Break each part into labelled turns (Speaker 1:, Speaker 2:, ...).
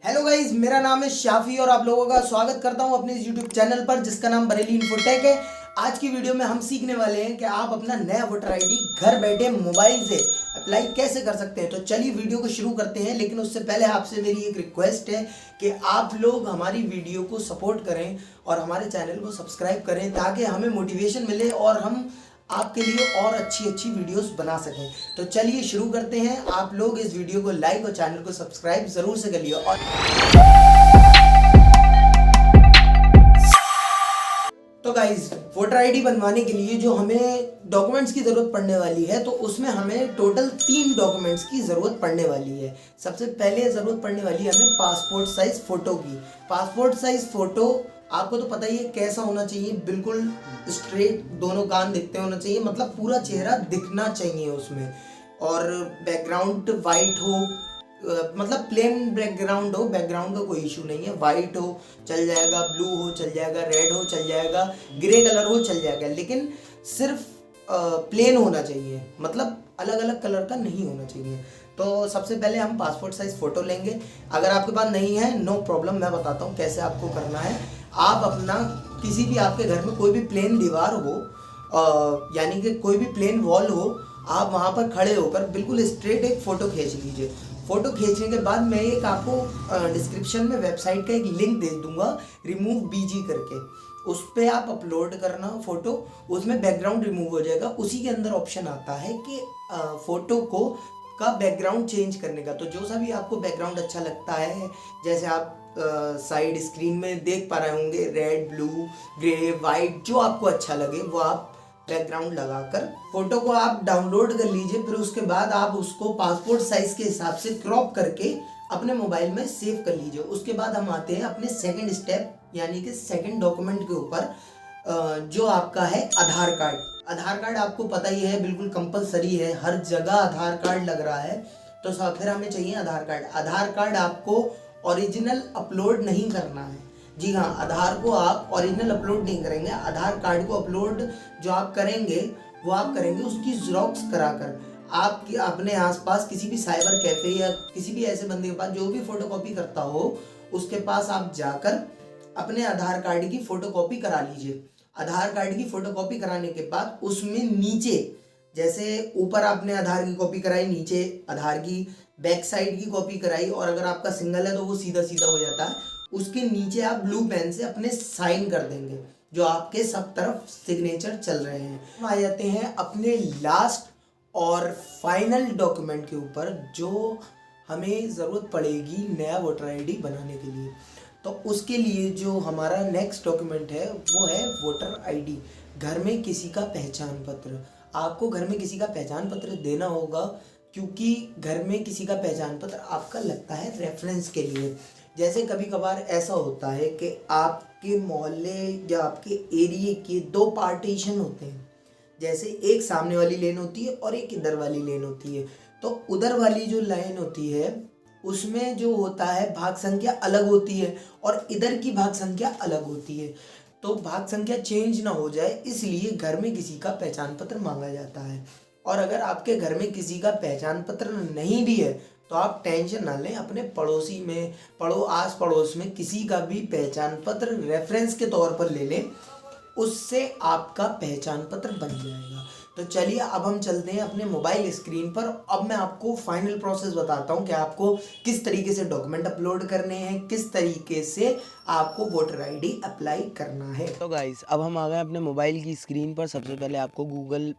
Speaker 1: Hello guys, मेरा नाम है शाफी और आप लोगों का स्वागत करता हूं अपने इस यूट्यूब चैनल पर जिसका नाम बरेली इन्फोटेक है। आज की वीडियो में हम सीखने वाले हैं कि आप अपना नया वोटर आईडी घर बैठे मोबाइल से अप्लाई कैसे कर सकते हैं। तो चलिए वीडियो को शुरू करते हैं, लेकिन उससे पहले आपसे मेरी एक रिक्वेस्ट है कि आप लोग हमारी वीडियो को सपोर्ट करें और हमारे चैनल को सब्सक्राइब करें ताकि हमें मोटिवेशन मिले और हम आपके लिए और अच्छी अच्छी वीडियोस बना सकें। तो चलिए शुरू करते हैं। आप लोग इस वीडियो को लाइक और चैनल को सब्सक्राइब जरूर से करिए। और तो गाइज, वोटर आईडी बनवाने के लिए जो हमें डॉक्यूमेंट्स की ज़रूरत पड़ने वाली है, तो उसमें हमें टोटल 3 डॉक्यूमेंट्स की ज़रूरत पड़ने वाली है। सबसे पहले ज़रूरत पड़ने वाली है हमें पासपोर्ट साइज़ फ़ोटो की। पासपोर्ट साइज़ फ़ोटो आपको तो पता ही है कैसा होना चाहिए, बिल्कुल स्ट्रेट, दोनों कान दिखते होना चाहिए, मतलब पूरा चेहरा दिखना चाहिए उसमें। और बैकग्राउंड वाइट हो, मतलब प्लेन बैकग्राउंड हो, बैकग्राउंड का कोई इशू नहीं है। वाइट हो चल जाएगा, ब्लू हो चल जाएगा, रेड हो चल जाएगा, ग्रे कलर हो चल जाएगा, लेकिन सिर्फ प्लेन होना चाहिए, मतलब अलग अलग कलर का नहीं होना चाहिए। तो सबसे पहले हम पासपोर्ट साइज फ़ोटो लेंगे। अगर आपके पास नहीं है, नो प्रॉब्लम, मैं बताता हूँ कैसे आपको करना है। आप अपना किसी भी, आपके घर में कोई भी प्लेन दीवार हो, यानी कि कोई भी प्लेन वॉल हो, आप वहाँ पर खड़े होकर बिल्कुल स्ट्रेट एक फ़ोटो खींच लीजिए। फ़ोटो खींचने के बाद मैं एक आपको डिस्क्रिप्शन में वेबसाइट का एक लिंक दे दूंगा, रिमूव बीजी करके। उस पर आप अपलोड करना फ़ोटो, उसमें बैकग्राउंड रिमूव हो जाएगा। उसी के अंदर ऑप्शन आता है कि फ़ोटो को का बैकग्राउंड चेंज करने का। तो जो सा भी आपको बैकग्राउंड अच्छा लगता है, जैसे आप साइड स्क्रीन में देख पा रहे होंगे, रेड, ब्लू, ग्रे, वाइट, जो आपको अच्छा लगे वो आप बैकग्राउंड लगाकर फोटो को आप डाउनलोड कर लीजिए। फिर उसके बाद आप उसको पासपोर्ट साइज के हिसाब से क्रॉप करके अपने मोबाइल में सेव कर लीजिए। उसके बाद हम आते हैं अपने सेकंड स्टेप, यानी कि सेकंड डॉक्यूमेंट के ऊपर, जो आपका है आधार कार्ड। आधार कार्ड आपको पता ही है, बिल्कुल कंपलसरी है, हर जगह आधार कार्ड लग रहा है। तो फिर हमें चाहिए आधार कार्ड। आधार कार्ड आपको ओरिजिनल अपलोड नहीं करना है। जी हाँ, आधार को आप ओरिजिनल अपलोड नहीं करेंगे। आधार कार्ड को अपलोड जो आप करेंगे वो आप करेंगे उसकी ज़ेरॉक्स कराकर। आप अपने आसपास किसी भी साइबर कैफ़े या किसी भी ऐसे बंदे के पास जो भी फ़ोटोकॉपी करता हो, उसके पास आप जाकर अपने आधार कार्ड की फ़ोटोकॉपी करा लीजिए। आधार कार्ड की फ़ोटोकॉपी कराने के बाद उसमें नीचे, जैसे ऊपर आपने आधार की कॉपी कराई, नीचे आधार की बैक साइड की कॉपी कराई, और अगर आपका सिंगल है तो वो सीधा सीधा हो जाता है। उसके नीचे आप ब्लू पेन से अपने साइन कर देंगे, जो आपके सब तरफ सिग्नेचर चल रहे हैं। हम आ जाते हैं अपने लास्ट और फाइनल डॉक्यूमेंट के ऊपर, जो हमें ज़रूरत पड़ेगी नया वोटर आईडी बनाने के लिए। तो उसके लिए जो हमारा नेक्स्ट डॉक्यूमेंट है वो है वोटर आईडी। घर में किसी का पहचान पत्र। आपको घर में किसी का पहचान पत्र देना होगा, क्योंकि घर में किसी का पहचान पत्र आपका लगता है रेफरेंस के लिए। जैसे कभी कभार ऐसा होता है कि आपके मोहल्ले या आपके एरिए के 2 पार्टीशन होते हैं। जैसे एक सामने वाली लेन होती है और एक इधर वाली लेन होती है। तो उधर वाली जो लाइन होती है उसमें जो होता है भाग संख्या अलग होती है, और इधर की भाग संख्या अलग होती है। तो भाग संख्या चेंज ना हो जाए, इसलिए घर में किसी का पहचान पत्र मांगा जाता है। और अगर आपके घर में किसी का पहचान पत्र नहीं भी है तो आप टेंशन ना लें, अपने पड़ोसी में, आस पड़ोस में किसी का भी पहचान पत्र रेफरेंस के तौर पर ले लें, उससे आपका पहचान पत्र बन जाएगा। तो चलिए अब हम चलते हैं अपने मोबाइल स्क्रीन पर। अब मैं आपको फाइनल प्रोसेस बताता हूँ कि आपको किस तरीके से डॉक्यूमेंट अपलोड करने हैं, किस तरीके से आपको वोटर आईडी अप्लाई करना है। तो गाइस, अब हम आ गए अपने मोबाइल की स्क्रीन पर। सबसे पहले आपको गूगल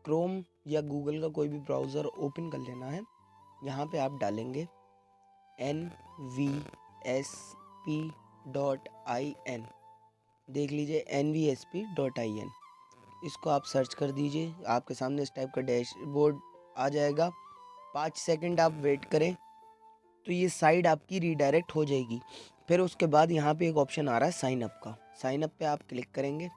Speaker 1: क्रोम या गूगल का कोई भी ब्राउज़र ओपन कर लेना है। यहाँ पे आप डालेंगे nvsp.in, देख लीजिए nvsp.in। इसको आप सर्च कर दीजिए, आपके सामने इस टाइप का डैशबोर्ड आ जाएगा। 5 सेकंड आप वेट करें तो ये साइड आपकी रीडायरेक्ट हो जाएगी। फिर उसके बाद यहाँ पे एक ऑप्शन आ रहा है साइन अप का। साइन अप पे आप क्लिक करेंगे।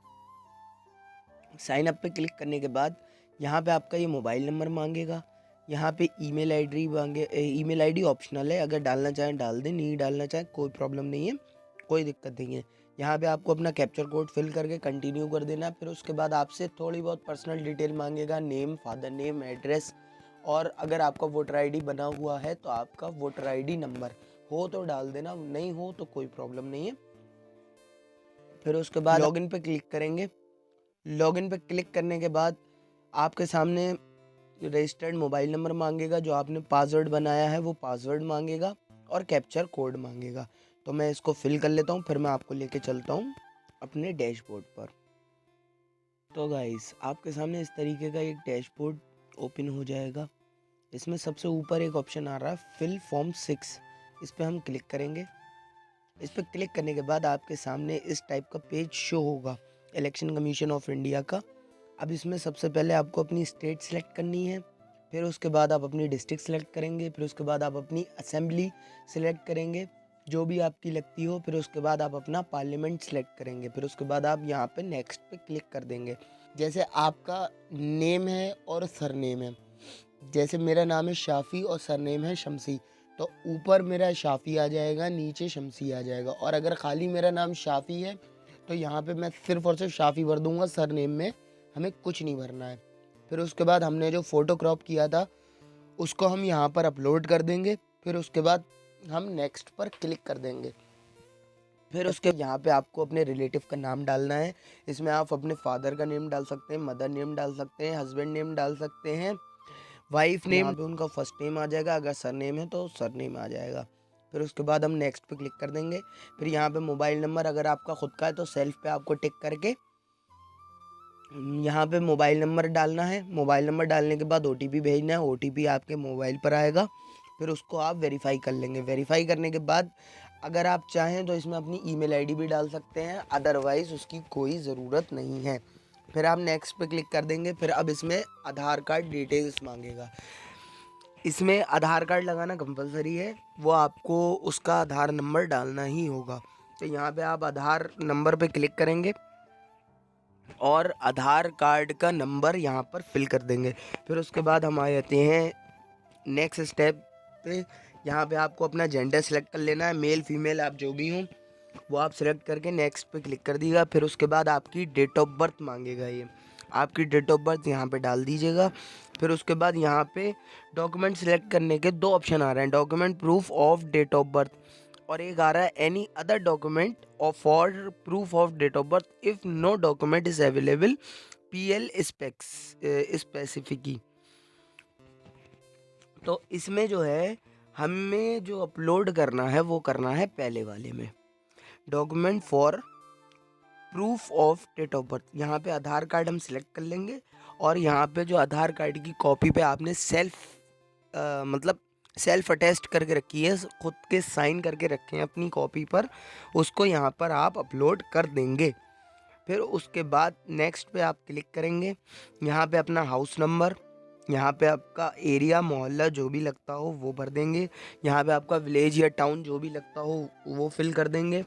Speaker 1: साइन अप पे क्लिक करने के बाद यहाँ पे आपका ये मोबाइल नंबर मांगेगा। यहाँ पे ईमेल आईडी मांगे। ईमेल आईडी ऑप्शनल है, अगर डालना चाहें डाल दें, नहीं डालना चाहें कोई प्रॉब्लम नहीं है, कोई दिक्कत नहीं है। यहाँ पे आपको अपना कैप्चर कोड फिल करके कंटिन्यू कर देना है। फिर उसके बाद आपसे थोड़ी बहुत पर्सनल डिटेल मांगेगा, नेम, फादर नेम, एड्रेस, और अगर आपका वोटर आईडी बना हुआ है तो आपका वोटर आईडी नंबर हो तो डाल देना, नहीं हो तो कोई प्रॉब्लम नहीं है। फिर उसके बाद लॉगिन पे क्लिक करेंगे। लॉगिन पे क्लिक करने के बाद आपके सामने रजिस्टर्ड मोबाइल नंबर मांगेगा, जो आपने पासवर्ड बनाया है वो पासवर्ड मांगेगा और कैप्चर कोड मांगेगा। तो मैं इसको फिल कर लेता हूँ, फिर मैं आपको लेके चलता हूँ अपने डैशबोर्ड पर। तो गाइस आपके सामने इस तरीके का एक डैशबोर्ड ओपन हो जाएगा। इसमें सबसे ऊपर एक ऑप्शन आ रहा है फिल फॉर्म 6, इस पर हम क्लिक करेंगे। इस पर क्लिक करने के बाद आपके सामने इस टाइप का पेज शो होगा इलेक्शन कमीशन ऑफ इंडिया का। अब इसमें सबसे पहले आपको अपनी स्टेट सेलेक्ट करनी है, फिर उसके बाद आप अपनी डिस्ट्रिक्ट सेलेक्ट करेंगे, फिर उसके बाद आप अपनी असेंबली सेलेक्ट करेंगे जो भी आपकी लगती हो, फिर उसके बाद आप अपना पार्लियामेंट सेलेक्ट करेंगे, फिर उसके बाद आप यहाँ पे नेक्स्ट पे क्लिक कर देंगे। जैसे आपका नेम है और सरनेम है, जैसे मेरा नाम है शाफ़ी और सरनेम है शमसी, तो ऊपर मेरा शाफ़ी आ जाएगा, नीचे शमसी आ जाएगा। और अगर खाली मेरा नाम शाफ़ी है तो यहाँ पे मैं सिर्फ और सिर्फ शाफ़ी भर दूंगा, सरनेम में हमें कुछ नहीं भरना है। फिर उसके बाद हमने जो फ़ोटो क्रॉप किया था उसको हम यहाँ पर अपलोड कर देंगे, फिर उसके बाद हम नेक्स्ट पर क्लिक कर देंगे। फिर उसके यहाँ पे आपको अपने रिलेटिव का नाम डालना है। इसमें आप अपने फादर का नेम डाल सकते हैं, मदर नेम डाल सकते हैं, हस्बैंड नेम डाल सकते हैं, वाइफ नेम, यहाँ पे उनका फर्स्ट नेम आ जाएगा, अगर सर नेम है तो सर नेम आ जाएगा। फिर उसके बाद हम नेक्स्ट पे क्लिक कर देंगे। फिर यहाँ पे मोबाइल नंबर अगर आपका खुद का है तो सेल्फ पे आपको टिक करके यहाँ पे मोबाइल नंबर डालना है। मोबाइल नंबर डालने के बाद OTP भेजना है, OTP आपके मोबाइल पर आएगा, फिर उसको आप वेरीफाई कर लेंगे। वेरीफाई करने के बाद अगर आप चाहें तो इसमें अपनी ईमेल आईडी भी डाल सकते हैं, अदरवाइज़ उसकी कोई ज़रूरत नहीं है। फिर आप नेक्स्ट पे क्लिक कर देंगे। फिर अब इसमें आधार कार्ड डिटेल्स मांगेगा। इसमें आधार कार्ड लगाना कंपलसरी है, वो आपको उसका आधार नंबर डालना ही होगा। तो यहाँ पे आप आधार नंबर पे क्लिक करेंगे और आधार कार्ड का नंबर यहाँ पर फिल कर देंगे। फिर उसके बाद हम आ जाते हैं नेक्स्ट स्टेप पे। यहाँ पे आपको अपना जेंडर सेलेक्ट कर लेना है, मेल फीमेल आप जो भी हों वो आप सेलेक्ट करके नेक्स्ट पे क्लिक कर दीजिएगा। फिर उसके बाद आपकी डेट ऑफ बर्थ मांगेगा, ये आपकी डेट ऑफ बर्थ यहाँ पे डाल दीजिएगा। फिर उसके बाद यहाँ पे डॉक्यूमेंट सेलेक्ट करने के 2 ऑप्शन आ रहे हैं, document proof of date of birth और एक आ रहा है any other document for proof of date of birth if no document is available PL specify. तो इसमें जो है हमें जो अपलोड करना है वो करना है पहले वाले में, document for proof of date of birth. यहाँ पे आधार कार्ड हम सिलेक्ट कर लेंगे और यहाँ पे जो आधार कार्ड की कॉपी पे आपने मतलब सेल्फ अटेस्ट करके रखी है, खुद के साइन करके रखे हैं अपनी कॉपी पर, उसको यहाँ पर आप अपलोड कर देंगे। फिर उसके बाद नेक्स्ट पे आप क्लिक करेंगे। यहाँ पे अपना हाउस नंबर, यहाँ पे आपका एरिया मोहल्ला जो भी लगता हो वो भर देंगे। यहाँ पे आपका विलेज या टाउन जो भी लगता हो वो फिल कर देंगे।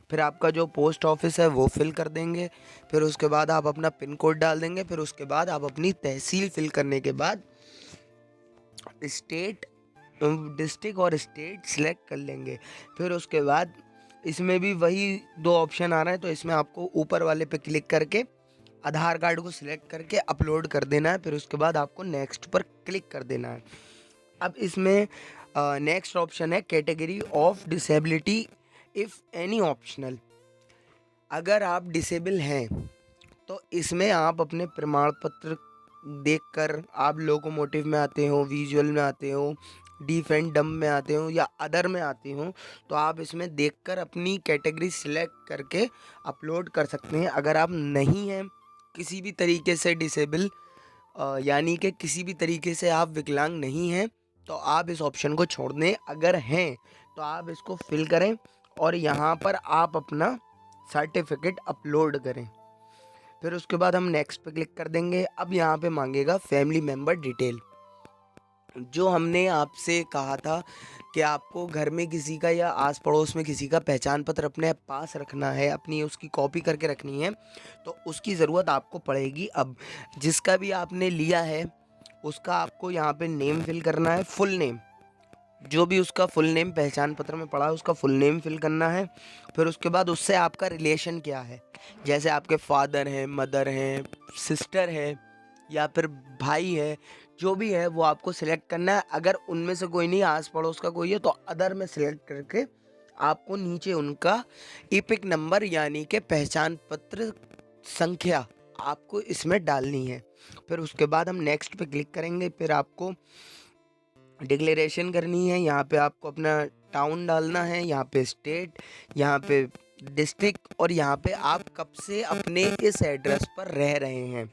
Speaker 1: फिर आपका जो पोस्ट ऑफिस है वो फिल कर देंगे। फिर उसके बाद आप अपना पिन कोड डाल देंगे। फिर उसके बाद आप अपनी तहसील फिल करने के बाद स्टेट, डिस्ट्रिक्ट और स्टेट सिलेक्ट कर लेंगे। फिर उसके बाद इसमें भी वही 2 ऑप्शन आ रहे हैं, तो इसमें आपको ऊपर वाले पे क्लिक करके आधार कार्ड को सिलेक्ट करके अपलोड कर देना है। फिर उसके बाद आपको नेक्स्ट पर क्लिक कर देना है। अब इसमें नेक्स्ट ऑप्शन है category of disability if any optional. अगर आप डिसेबल हैं तो इसमें आप अपने प्रमाण पत्र देखकर, आप लोकोमोटिव में आते हो, विजुअल में आते हो, डीफ एंड डम में आते हो या अदर में आते हो, तो आप इसमें देखकर अपनी कैटेगरी सिलेक्ट करके अपलोड कर सकते हैं। अगर आप नहीं हैं किसी भी तरीके से डिसेबल, यानी कि किसी भी तरीके से आप विकलांग नहीं हैं, तो आप इस ऑप्शन को छोड़ दें। अगर हैं तो आप इसको फिल करें और यहाँ पर आप अपना सर्टिफिकेट अपलोड करें। फिर उसके बाद हम नेक्स्ट पे क्लिक कर देंगे। अब यहाँ पे मांगेगा फैमिली मेम्बर डिटेल। जो हमने आपसे कहा था कि आपको घर में किसी का या आस पड़ोस में किसी का पहचान पत्र अपने पास रखना है, अपनी उसकी कॉपी करके रखनी है, तो उसकी ज़रूरत आपको पड़ेगी। अब जिसका भी आपने लिया है उसका आपको यहाँ पे नेम फिल करना है, फुल नेम, जो भी उसका फुल नेम पहचान पत्र में पड़ा है उसका फुल नेम फिल करना है। फिर उसके बाद उससे आपका रिलेशन क्या है, जैसे आपके फादर हैं, मदर हैं, सिस्टर है या फिर भाई है,
Speaker 2: जो भी है वो आपको सिलेक्ट करना है। अगर उनमें से कोई नहीं, आस पड़ोस का कोई है, तो अदर में सिलेक्ट करके आपको नीचे उनका ईपिक नंबर यानी कि पहचान पत्र संख्या आपको इसमें डालनी है। फिर उसके बाद हम नेक्स्ट पे क्लिक करेंगे। फिर आपको डिक्लेरेशन करनी है। यहाँ पे आपको अपना टाउन डालना है, यहाँ पे स्टेट, यहाँ पे डिस्ट्रिक्ट, और यहाँ पे आप कब से अपने इस एड्रेस पर रह रहे हैं।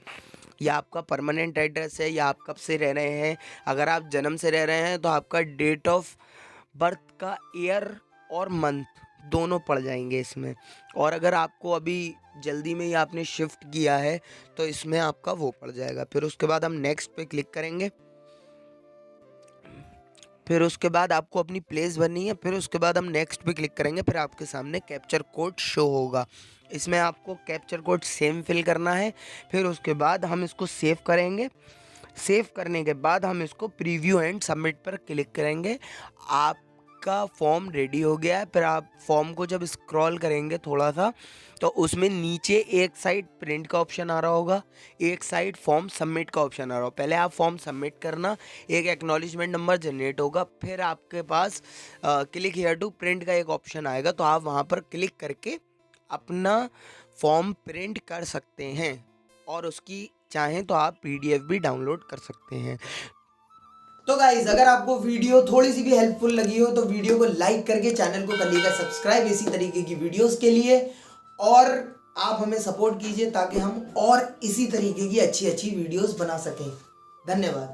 Speaker 2: या आपका परमानेंट एड्रेस है, या आप कब से रह रहे हैं। अगर आप जन्म से रह रहे हैं तो आपका डेट ऑफ बर्थ का ईयर और मंथ दोनों पड़ जाएंगे इसमें। और अगर आपको अभी जल्दी में ही आपने शिफ्ट किया है तो इसमें आपका वो पड़ जाएगा। फिर उसके बाद हम नेक्स्ट पे क्लिक करेंगे। फिर उसके बाद आपको अपनी प्लेस भरनी है। फिर उसके बाद हम नेक्स्ट पे क्लिक करेंगे। फिर आपके सामने कैप्चर कोड शो होगा। इसमें आपको कैप्चर कोड सेम फिल करना है। फिर उसके बाद हम इसको सेव करेंगे। सेव करने के बाद हम इसको प्रीव्यू एंड सबमिट पर क्लिक करेंगे। आपका फॉर्म रेडी हो गया है। फिर आप फॉर्म को जब स्क्रॉल करेंगे थोड़ा सा, तो उसमें नीचे एक साइड प्रिंट का ऑप्शन आ रहा होगा, एक साइड फॉर्म सबमिट का ऑप्शन आ रहा होगा। पहले आप फॉर्म सबमिट करना, एक एक्नॉलेजमेंट नंबर जनरेट होगा। फिर आपके पास क्लिक हियर टू प्रिंट का एक ऑप्शन आएगा, तो आप वहाँ पर क्लिक करके अपना फॉर्म प्रिंट कर सकते हैं, और उसकी चाहें तो आप पीडीएफ भी डाउनलोड कर सकते हैं।
Speaker 1: तो गाइज, अगर आपको वीडियो थोड़ी सी भी हेल्पफुल लगी हो तो वीडियो को लाइक करके चैनल को कर लीजिएगा सब्सक्राइब इसी तरीके की वीडियोस के लिए, और आप हमें सपोर्ट कीजिए ताकि हम और इसी तरीके की अच्छी अच्छी वीडियोस बना सकें। धन्यवाद।